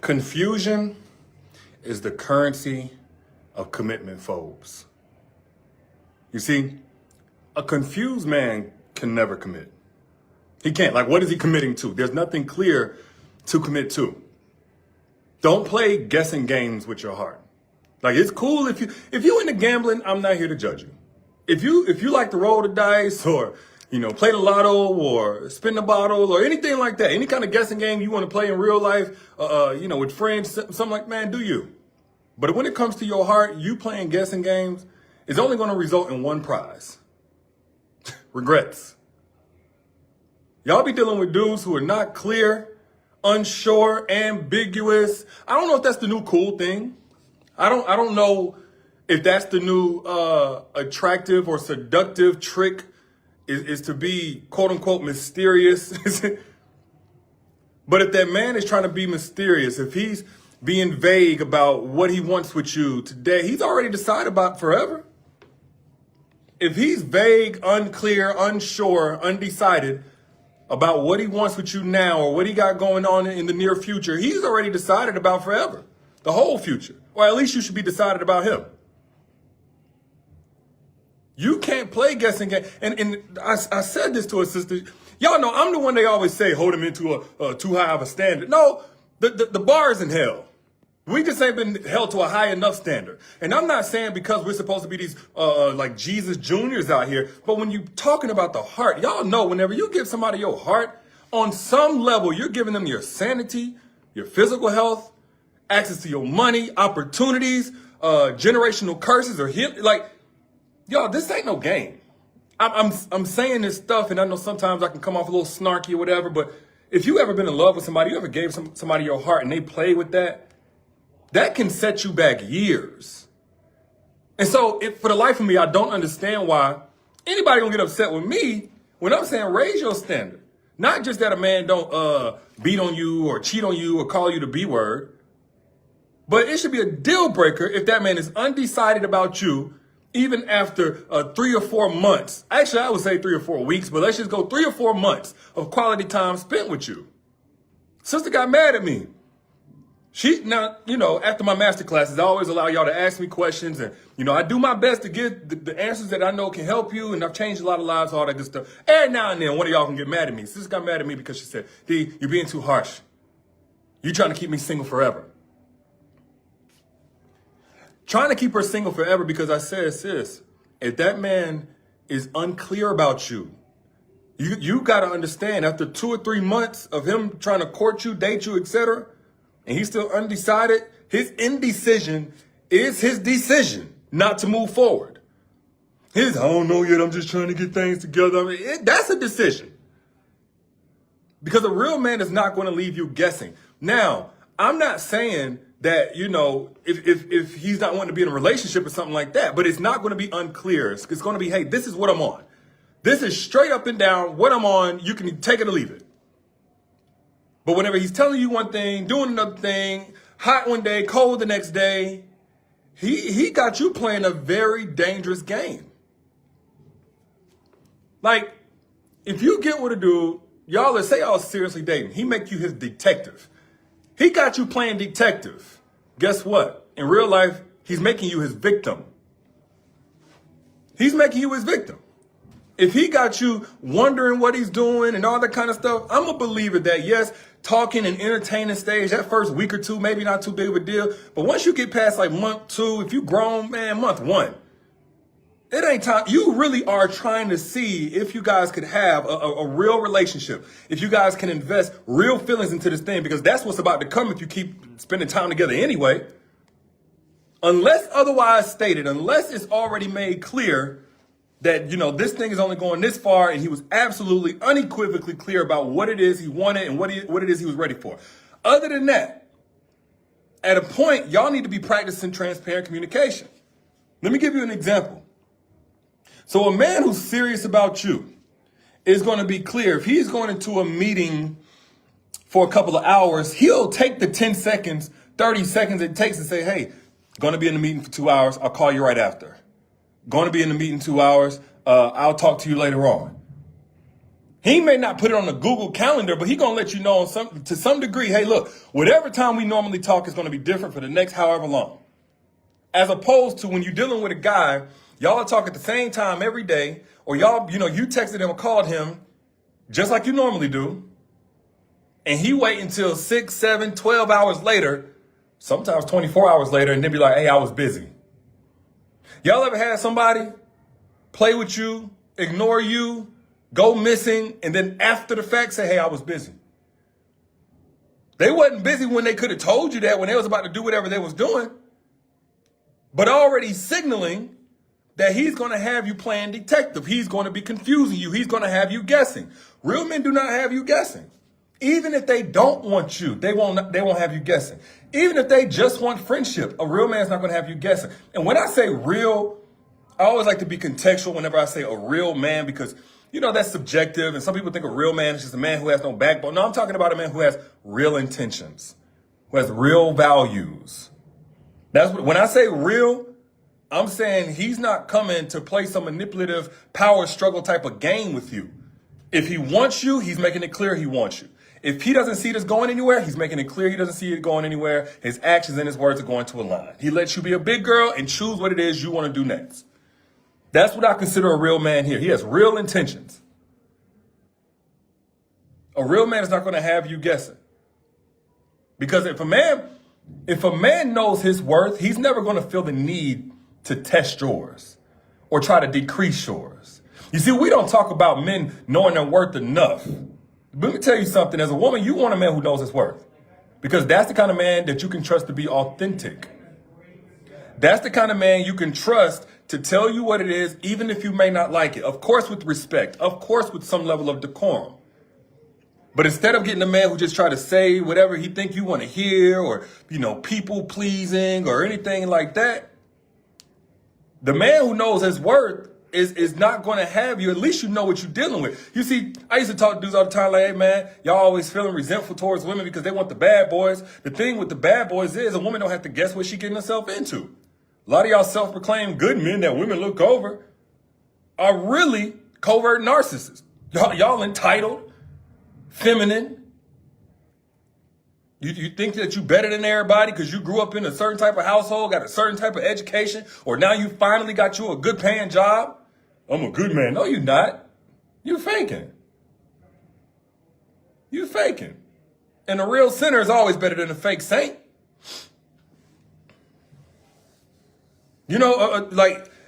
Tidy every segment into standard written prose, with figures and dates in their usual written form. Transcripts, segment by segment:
Confusion is the currency of commitment phobes. You see, a confused man can never commit. He can't. Like, what is he committing to? There's nothing clear to commit to. Don't play guessing games with your heart. Like, it's cool if you into gambling, I'm not here to judge you. If you like to roll the dice or, play the lotto or spin the bottle or anything like that, any kind of guessing game you want to play in real life, with friends, something like, man, do you? But when it comes to your heart, you playing guessing games is only going to result in one prize. Regrets. Y'all be dealing with dudes who are not clear, unsure, ambiguous. I don't know if that's the new cool thing. I don't know if that's the new attractive or seductive trick is to be quote unquote mysterious. But if that man is trying to be mysterious, if he's being vague about what he wants with you today, he's already decided about forever. If he's vague, unclear, unsure, undecided about what he wants with you now or what he got going on in the near future, he's already decided about forever. The whole future. Or at least you should be decided about him. You can't play guessing game. And I said this to a sister. Y'all know I'm the one they always say, hold him into a too high of a standard. No, the bar is in hell. We just ain't been held to a high enough standard. And I'm not saying because we're supposed to be these like Jesus Juniors out here, but when you're talking about the heart, y'all know whenever you give somebody your heart, on some level, you're giving them your sanity, your physical health, access to your money, opportunities, generational curses or like, y'all, this ain't no game. I'm saying this stuff, and I know sometimes I can come off a little snarky or whatever, but if you ever been in love with somebody, you ever gave somebody your heart and they play with that can set you back years. And so for the life of me, I don't understand why anybody gonna get upset with me when I'm saying raise your standard. Not just that a man don't beat on you or cheat on you or call you the B word, but it should be a deal breaker if that man is undecided about you even after 3 or 4 months. Actually, I would say 3 or 4 weeks, but let's just go 3 or 4 months of quality time spent with you. Sister got mad at me. After my master classes, I always allow y'all to ask me questions, and, I do my best to get the answers that I know can help you, and I've changed a lot of lives, all that good stuff. Every now and then, one of y'all can get mad at me. Sister got mad at me because she said, D, you're being too harsh. You're trying to keep me single forever. Trying to keep her single forever because I said, sis, if that man is unclear about you, you got to understand, after 2 or 3 months of him trying to court you, date you, etc., and he's still undecided, his indecision is his decision not to move forward. I don't know yet, I'm just trying to get things together. That's a decision. Because a real man is not going to leave you guessing. Now, I'm not saying that, if he's not wanting to be in a relationship or something like that, but it's not going to be unclear. It's going to be, hey, this is what I'm on. This is straight up and down what I'm on. You can take it or leave it. But whenever he's telling you one thing, doing another thing, hot one day, cold the next day, he got you playing a very dangerous game. Like, if you get with a dude, let's say y'all seriously dating, he make you his detective. He got you playing detective. Guess what? In real life, he's making you his victim. He's making you his victim. If he got you wondering what he's doing and all that kind of stuff, I'm a believer that, yes, talking and entertaining stage, that first week or two, maybe not too big of a deal. But once you get past like month 2, if you grown, man, month 1, it ain't time. You really are trying to see if you guys could have a real relationship, if you guys can invest real feelings into this thing, because that's what's about to come if you keep spending time together anyway. Unless otherwise stated, unless it's already made clear that, this thing is only going this far, and he was absolutely unequivocally clear about what it is he wanted and what it is he was ready for. Other than that, at a point, y'all need to be practicing transparent communication. Let me give you an example. So a man who's serious about you is going to be clear. If he's going into a meeting for a couple of hours, he'll take the 10 seconds, 30 seconds it takes to say, hey, going to be in the meeting for 2 hours. I'll call you right after. Going to be in the meeting 2 hours. I'll talk to you later on. He may not put it on the Google Calendar, but he gonna let you know to some degree, hey, look, whatever time we normally talk is gonna be different for the next however long. As opposed to when you're dealing with a guy, y'all are talking at the same time every day, or y'all, you texted him or called him just like you normally do, and he wait until 6, 7, 12 hours later, sometimes 24 hours later, and then be like, hey, I was busy. Y'all ever had somebody play with you, ignore you, go missing, and then after the fact say, hey, I was busy? They wasn't busy when they could have told you that when they was about to do whatever they was doing, but already signaling that he's going to have you playing detective. He's going to be confusing you. He's going to have you guessing. Real men do not have you guessing. Even if they don't want you, they won't have you guessing. Even if they just want friendship, a real man's not going to have you guessing. And when I say real, I always like to be contextual whenever I say a real man, because that's subjective, and some people think a real man is just a man who has no backbone. No, I'm talking about a man who has real intentions, who has real values. When I say real, I'm saying he's not coming to play some manipulative power struggle type of game with you. If he wants you, he's making it clear he wants you. If he doesn't see this going anywhere, he's making it clear he doesn't see it going anywhere. His actions and his words are going to align. He lets you be a big girl and choose what it is you want to do next. That's what I consider a real man here. He has real intentions. A real man is not going to have you guessing. Because if a man knows his worth, he's never going to feel the need to test yours or try to decrease yours. You see, we don't talk about men knowing their worth enough. Let me tell you something. As a woman, you want a man who knows his worth, because that's the kind of man that you can trust to be authentic. That's the kind of man you can trust to tell you what it is, even if you may not like it. Of course, with respect. Of course, with some level of decorum. But instead of getting a man who just try to say whatever he think you want to hear, or, people pleasing or anything like that, the man who knows his worth is not going to have you. At least you know what you're dealing with. You see, I used to talk to dudes all the time like, hey, man, y'all always feeling resentful towards women because they want the bad boys. The thing with the bad boys is a woman don't have to guess what she getting herself into. A lot of y'all self-proclaimed good men that women look over are really covert narcissists. Y'all entitled, feminine. You think that you better than everybody because you grew up in a certain type of household, got a certain type of education, or now you finally got you a good paying job. I'm a good man. No, you're not. You're faking. You're faking. And a real sinner is always better than a fake saint.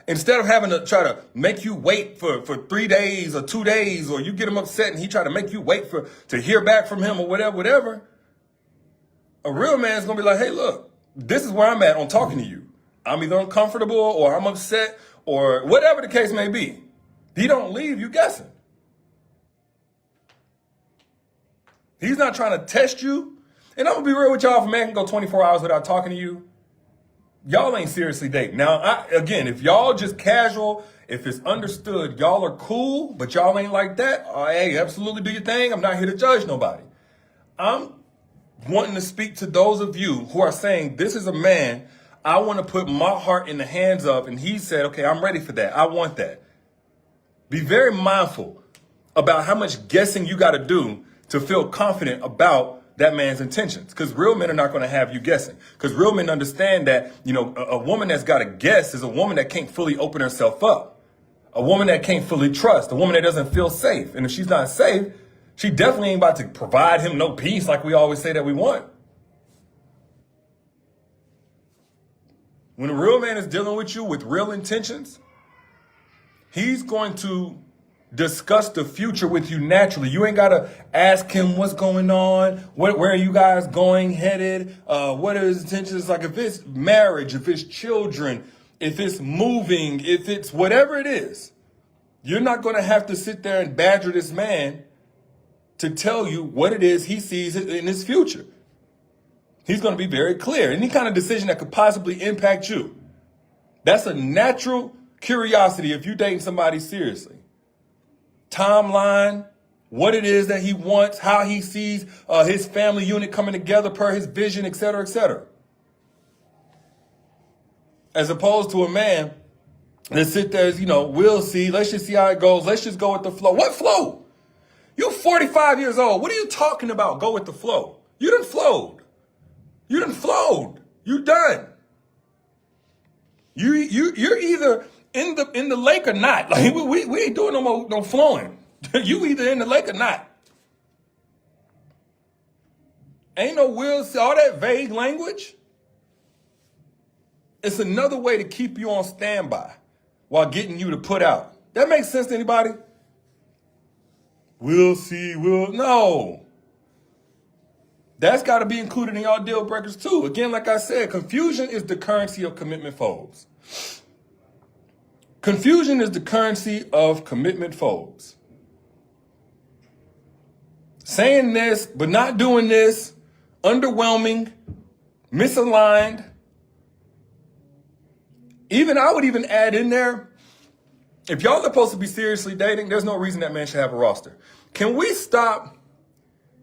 Instead of having to try to make you wait for 3 days or 2 days, or you get him upset and he try to make you wait to hear back from him or whatever. A real man's going to be like, hey, look, this is where I'm at on talking to you. I'm either uncomfortable or I'm upset or whatever the case may be. He don't leave you guessing. He's not trying to test you. And I'm going to be real with y'all. If a man can go 24 hours without talking to you, y'all ain't seriously dating. Now, again, if y'all just casual, if it's understood, y'all are cool, but y'all ain't like that, hey, absolutely do your thing. I'm not here to judge nobody. I'm wanting to speak to those of you who are saying, this is a man I want to put my heart in the hands of, and he said, okay, I'm ready for that. I want that. Be very mindful about how much guessing you got to do to feel confident about that man's intentions, because real men are not going to have you guessing, because real men understand that, a woman that's got to guess is a woman that can't fully open herself up, a woman that can't fully trust, a woman that doesn't feel safe. And if she's not safe, she definitely ain't about to provide him no peace like we always say that we want. When a real man is dealing with you with real intentions, he's going to discuss the future with you naturally. You ain't got to ask him what's going on, where are you guys going, headed, what are his intentions. Like if it's marriage, if it's children, if it's moving, if it's whatever it is, you're not going to have to sit there and badger this man to tell you what it is he sees in his future. He's going to be very clear. Any kind of decision that could possibly impact you, that's a natural curiosity if you're dating somebody seriously. Timeline, what it is that he wants, how he sees his family unit coming together per his vision, et cetera, et cetera. As opposed to a man that sit there, we'll see, let's just see how it goes. Let's just go with the flow. What flow? You're 45 years old. What are you talking about? Go with the flow. You done flowed. You done flowed. You done. You're either in the lake or not. Like we ain't doing no flowing. You either in the lake or not. Ain't no will, all that vague language. It's another way to keep you on standby while getting you to put out. That makes sense to anybody? We'll see, no. That's got to be included in y'all deal breakers too. Again, like I said, confusion is the currency of commitment phobes. Confusion is the currency of commitment phobes. Saying this, but not doing this, underwhelming, misaligned. I would even add in there, if y'all are supposed to be seriously dating, there's no reason that man should have a roster. Can we stop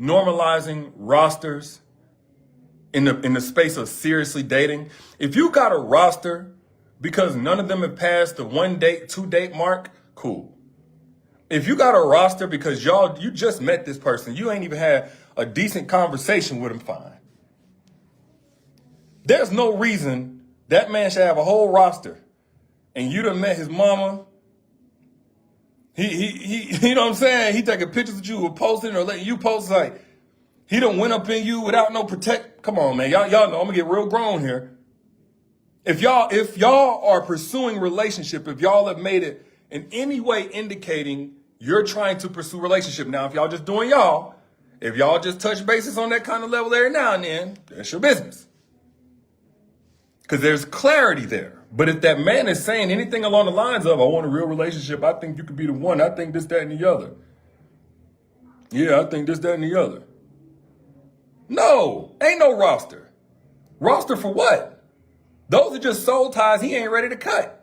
normalizing rosters in the space of seriously dating? If you got a roster because none of them have passed the 1 date, 2 date mark, cool. If you got a roster because you just met this person, you ain't even had a decent conversation with him, fine. There's no reason that man should have a whole roster and you done met his mama. He you know what I'm saying? He taking pictures of you or posting or letting you post, like he done went up in you without no protect. Come on, man. Y'all know I'm gonna get real grown here. If y'all are pursuing relationship, if y'all have made it in any way indicating you're trying to pursue relationship. Now, if y'all just doing y'all, if y'all just touch bases on that kind of level every now and then, that's your business. Because there's clarity there. But if that man is saying anything along the lines of, I want a real relationship, I think you could be the one, I think this, that, and the other. Yeah, I think this, that, and the other. No, ain't no roster. Roster for what? Those are just soul ties he ain't ready to cut.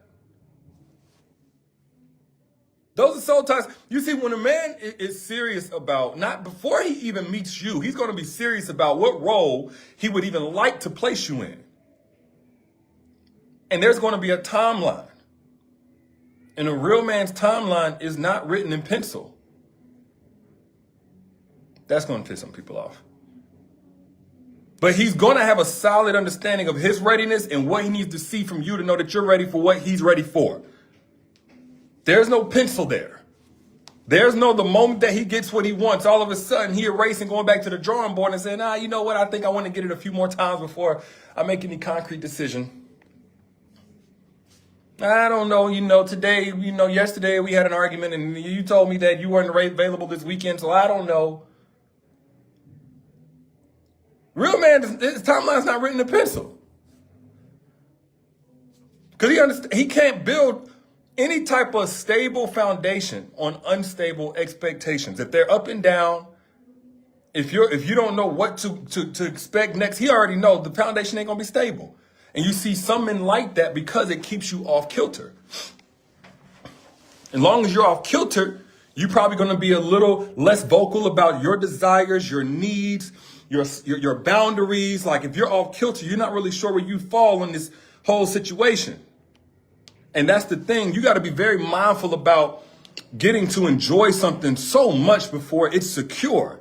Those are soul ties. You see, when a man is serious about, not before he even meets you, he's going to be serious about what role he would even like to place you in. And there's going to be a timeline. And a real man's timeline is not written in pencil. That's going to piss some people off. But he's going to have a solid understanding of his readiness and what he needs to see from you to know that you're ready for what he's ready for. There's no pencil there. There's no the moment that he gets what he wants, all of a sudden he erasing, going back to the drawing board and saying, you know what? I think I want to get it a few more times before I make any concrete decision. I don't know, today, yesterday we had an argument and you told me that you weren't available this weekend, so I don't know. Real man, his timeline's not written in pencil. Because he can't build any type of stable foundation on unstable expectations. If they're up and down, if you don't know what to expect next, he already knows the foundation ain't gonna be stable. And you see some men like that because it keeps you off kilter. As long as you're off kilter, you're probably going to be a little less vocal about your desires, your needs, your boundaries. Like if you're off kilter, you're not really sure where you fall in this whole situation. And that's the thing. You got to be very mindful about getting to enjoy something so much before it's secure.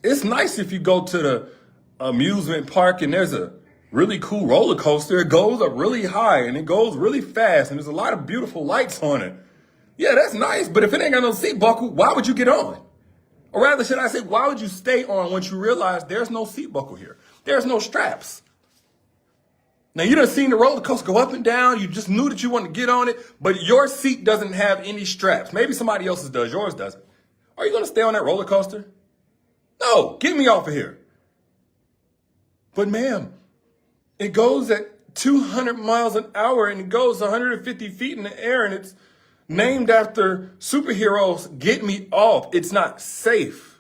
It's nice if you go to the amusement park and there's a really cool roller coaster. It goes up really high and it goes really fast and there's a lot of beautiful lights on it. Yeah, that's nice. But if it ain't got no seat buckle, why would you get on? Or rather, should I say, why would you stay on once you realize there's no seat buckle here? There's no straps. Now, you done seen the roller coaster go up and down. You just knew that you wanted to get on it, but your seat doesn't have any straps. Maybe somebody else's does. Yours doesn't. Are you going to stay on that roller coaster? No, get me off of here. But ma'am, it goes at 200 miles an hour and it goes 150 feet in the air and it's named after superheroes. Get me off. It's not safe.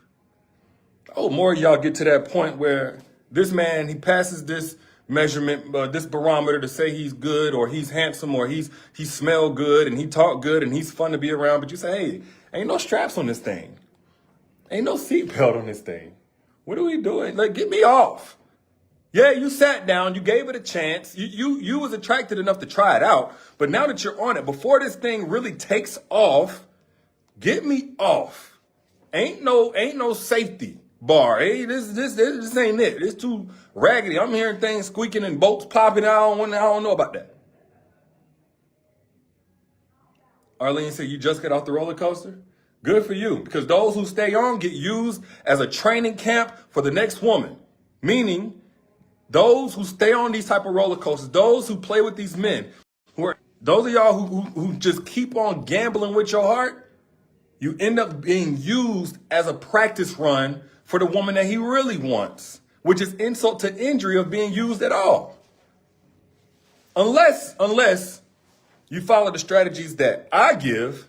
Oh, more of y'all get to that point where this man, he passes this measurement, this barometer to say he's good or he's handsome or he smell good and he talk good and he's fun to be around. But you say, hey, ain't no straps on this thing. Ain't no seatbelt on this thing. What are we doing? Like, get me off. Yeah, you sat down, you gave it a chance. You was attracted enough to try it out. But now that you're on it, before this thing really takes off, Get me off. Ain't no safety bar. Hey, this ain't it. It's too raggedy. I'm hearing things squeaking and bolts popping. I don't know about that. Arlene said, you just got off the roller coaster? Good for you, because those who stay on get used as a training camp for the next woman. Meaning, those who stay on these type of roller coasters, those who play with these men, those of y'all who just keep on gambling with your heart, you end up being used as a practice run for the woman that he really wants, which is insult to injury of being used at all. Unless you follow the strategies that I give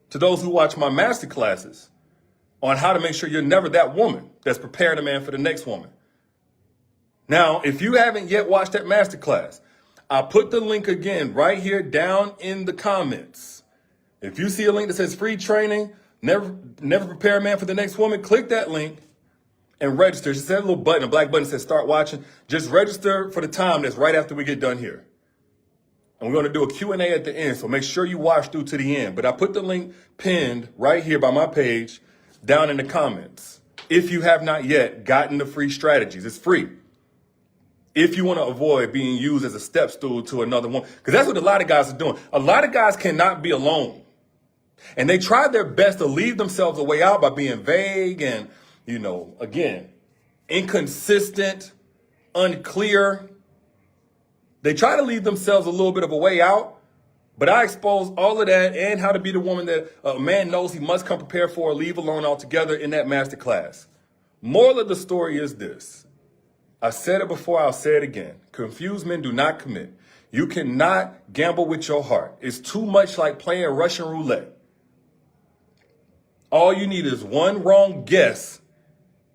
to those who watch my master classes on how to make sure you're never that woman that's preparing a man for the next woman. Now, if you haven't yet watched that master class, I put the link again right here down in the comments. If you see a link that says free training, never prepare a man for the next woman, click that link and register. Just that little button, a black button that says start watching. Just register for the time that's right after we get done here. And we're going to do a Q&A at the end, so make sure you watch through to the end. But I put the link pinned right here by my page down in the comments. If you have not yet gotten the free strategies, it's free. If you want to avoid being used as a step stool to another one, because that's what a lot of guys are doing. A lot of guys cannot be alone. And they try their best to leave themselves a way out by being vague and, again, inconsistent, unclear. They try to leave themselves a little bit of a way out, but I expose all of that and how to be the woman that a man knows he must come prepared for or leave alone altogether in that master class. Moral of the story is this. I said it before, I'll say it again. Confused men do not commit. You cannot gamble with your heart. It's too much like playing Russian roulette. All you need is one wrong guess,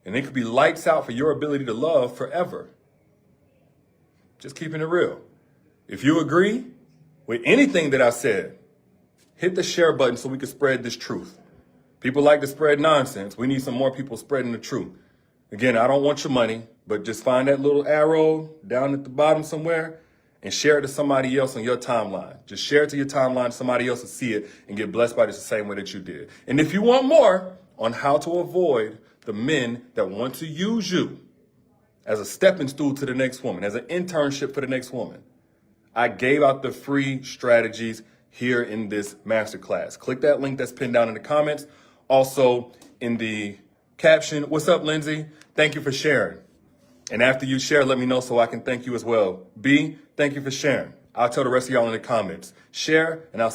and it could be lights out for your ability to love forever. Just keeping it real. If you agree with anything that I said, hit the share button so we can spread this truth. People like to spread nonsense. We need some more people spreading the truth. Again, I don't want your money, but just find that little arrow down at the bottom somewhere and share it to somebody else on your timeline. Just share it to your timeline, somebody else will see it and get blessed by this the same way that you did. And if you want more on how to avoid the men that want to use you as a stepping stool to the next woman, as an internship for the next woman, I gave out the free strategies here in this masterclass. Click that link that's pinned down in the comments. Also in the caption, what's up, Lindsay? Thank you for sharing. And after you share, let me know so I can thank you as well. B, thank you for sharing. I'll tell the rest of y'all in the comments. Share, and I'll say